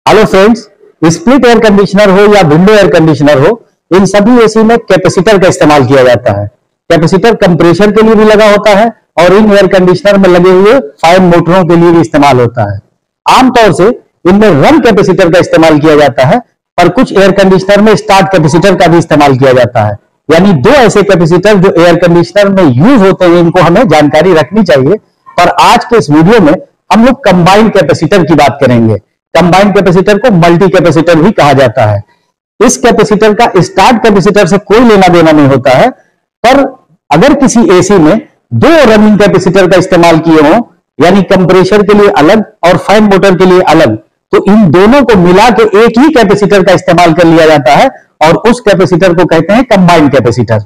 Hello friends, split air conditioner हो या window air conditioner हो, इन सभी एसी में कैपेसिटर का इस्तेमाल किया जाता है। कैपेसिटर कंप्रेसर के लिए भी लगा होता है और इन एयर कंडीशनर में लगे हुए फाइन मोटरों के लिए भी इस्तेमाल होता है। आमतौर से इनमें रन कैपेसिटर का इस्तेमाल किया जाता है, पर कुछ एयर कंडीशनर में स्टार्ट कैपेसिटर का भी इस्तेमाल किया जाता है। यानी दो ऐसे कैपेसिटर जो एयर कंडीशनर में यूज होते हैं, इनको हमें जानकारी रखनी चाहिए। पर आज के इस वीडियो में हम लोग कंबाइंड कैपेसिटर की बात करेंगे। कंबाइंड कैपेसिटर को मल्टी कैपेसिटर भी कहा जाता है। इस कैपेसिटर का स्टार्ट कैपेसिटर से कोई लेना देना नहीं होता है, पर अगर किसी एसी में दो रनिंग कैपेसिटर का इस्तेमाल किए हों, यानी कंप्रेसर के लिए अलग और फाइन मोटर के लिए अलग, तो इन दोनों को मिला के एक ही कैपेसिटर का इस्तेमाल कर लिया जाता है और उस कैपेसिटर को कहते हैं कंबाइंड कैपेसिटर।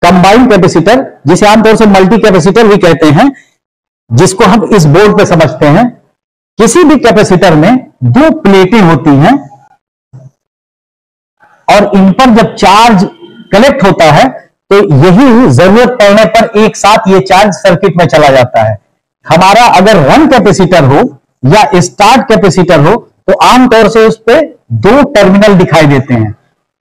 कंबाइंड कैपेसिटर, जिसे आमतौर से मल्टी कैपेसिटर भी कहते हैं, जिसको हम इस बोर्ड पे समझते हैं। किसी भी कैपेसिटर में दो प्लेटें होती हैं और इन पर जब चार्ज कलेक्ट होता है तो यही जरूरत पड़ने पर एक साथ ये चार्ज सर्किट में चला जाता है। हमारा अगर रन कैपेसिटर हो या स्टार्ट कैपेसिटर हो तो आमतौर से उस पे दो टर्मिनल दिखाई देते हैं,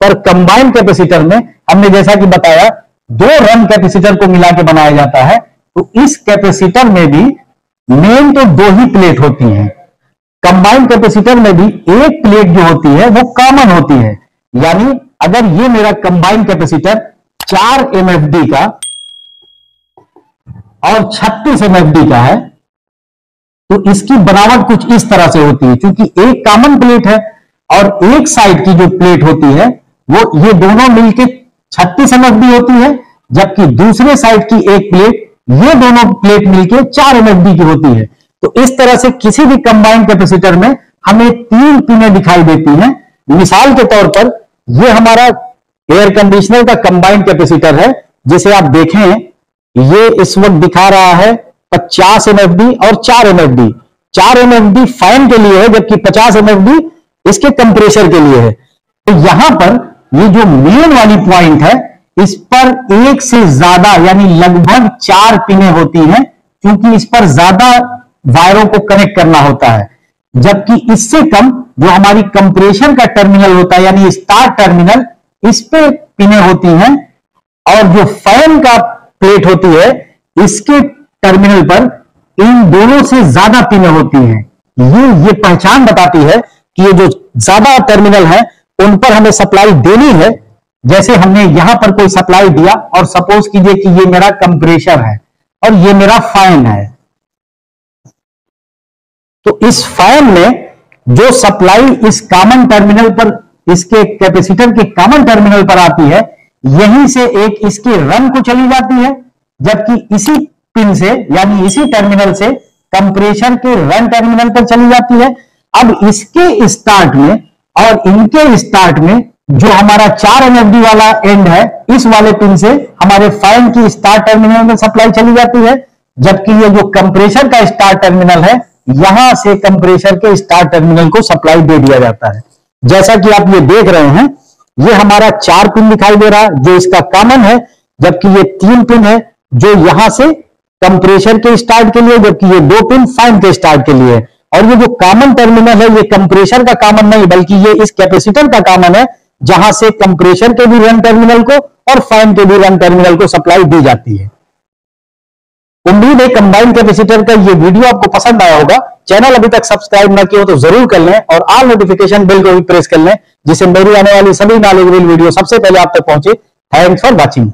पर कंबाइंड कैपेसिटर में हमने जैसा कि बताया दो रन कैपेसिटर को मिला के बनाया जाता है। तो इस कैपेसिटर में भी मेन तो दो ही प्लेट होती हैं। कंबाइंड कैपेसिटर में भी एक प्लेट जो होती है वो कॉमन होती है। यानी अगर ये मेरा कंबाइंड कैपेसिटर 4 MFD का और 36 MFD का है, तो इसकी बनावट कुछ इस तरह से होती है। क्योंकि एक कॉमन प्लेट है और एक साइड की जो प्लेट होती है वो ये दोनों मिलके 36 MFD होती है, जबकि दूसरे साइड की एक प्लेट, ये दोनों प्लेट मिलके 4 MFD की होती है। तो इस तरह से किसी भी कंबाइंड कैपेसिटर में हमें 3 पिनें दिखाई देती हैं। मिसाल के तौर पर ये हमारा एयर कंडीशनर का कंबाइंड कैपेसिटर है, जिसे आप देखें ये इस वक्त दिखा रहा है 50 MFD और 4 MFD। 4 MFD फाइन के लिए है, जबकि 50 MFD इसके कंप्रेसर के लिए है। तो यहां पर ये जो मेन वाली पॉइंट है, इस पर एक से ज्यादा यानी लगभग 4 पिनें होती हैं, क्योंकि इस पर ज्यादा वायरों को कनेक्ट करना होता है। जबकि इससे कम जो हमारी कंप्रेसर का टर्मिनल होता है, यानी स्टार्ट टर्मिनल, इस पे पिनें होती हैं। और जो फैन का प्लेट होती है, इसके टर्मिनल पर इन दोनों से ज्यादा पिनें होती हैं। ये पहचान बताती है कि ये जो ज्यादा टर्मिनल है उन पर हमें सप्लाई देनी है। जैसे हमने यहां पर कोई सप्लाई दिया और सपोज कीजिए कि ये मेरा कंप्रेसर है और ये मेरा फैन है, तो इस फैन में जो सप्लाई इस कॉमन टर्मिनल पर, इसके कैपेसिटर के कॉमन टर्मिनल पर आती है, यहीं से एक इसके रन को चली जाती है, जबकि इसी पिन से यानी इसी टर्मिनल से कंप्रेसर के रन टर्मिनल पर चली जाती है। अब इसके स्टार्ट में और इनके स्टार्ट में जो हमारा 4 MFD वाला एंड है, इस वाले पिन से हमारे फैन की स्टार्ट टर्मिनल में सप्लाई चली जाती है, जबकि ये जो कंप्रेसर का स्टार्ट टर्मिनल है, यहां से कंप्रेसर के स्टार्ट टर्मिनल को सप्लाई दे दिया जाता है। जैसा कि आप ये देख रहे हैं, ये हमारा 4 पिन दिखाई दे रहा है जो इसका कॉमन है, जबकि ये 3 पिन है जो यहां से कंप्रेसर के स्टार्ट के लिए, जबकि ये 2 पिन फैन के स्टार्ट के लिए। और ये जो कॉमन टर्मिनल है, ये कंप्रेसर का कॉमन नहीं, बल्कि ये इस कैपेसिटर का कॉमन है, जहां से कंप्रेसर के भी रन टर्मिनल को और फैन के भी रन टर्मिनल को सप्लाई दी जाती है। उम्मीद है कंबाइंड कैपेसिटर का ये वीडियो आपको पसंद आया होगा। चैनल अभी तक सब्सक्राइब न किया हो तो जरूर कर लें और ऑल नोटिफिकेशन बेल को भी प्रेस कर लें, जिससे मेरी आने वाली सभी नॉलेजेबल वीडियो सबसे पहले आप तक पहुंचे। Thanks for watching.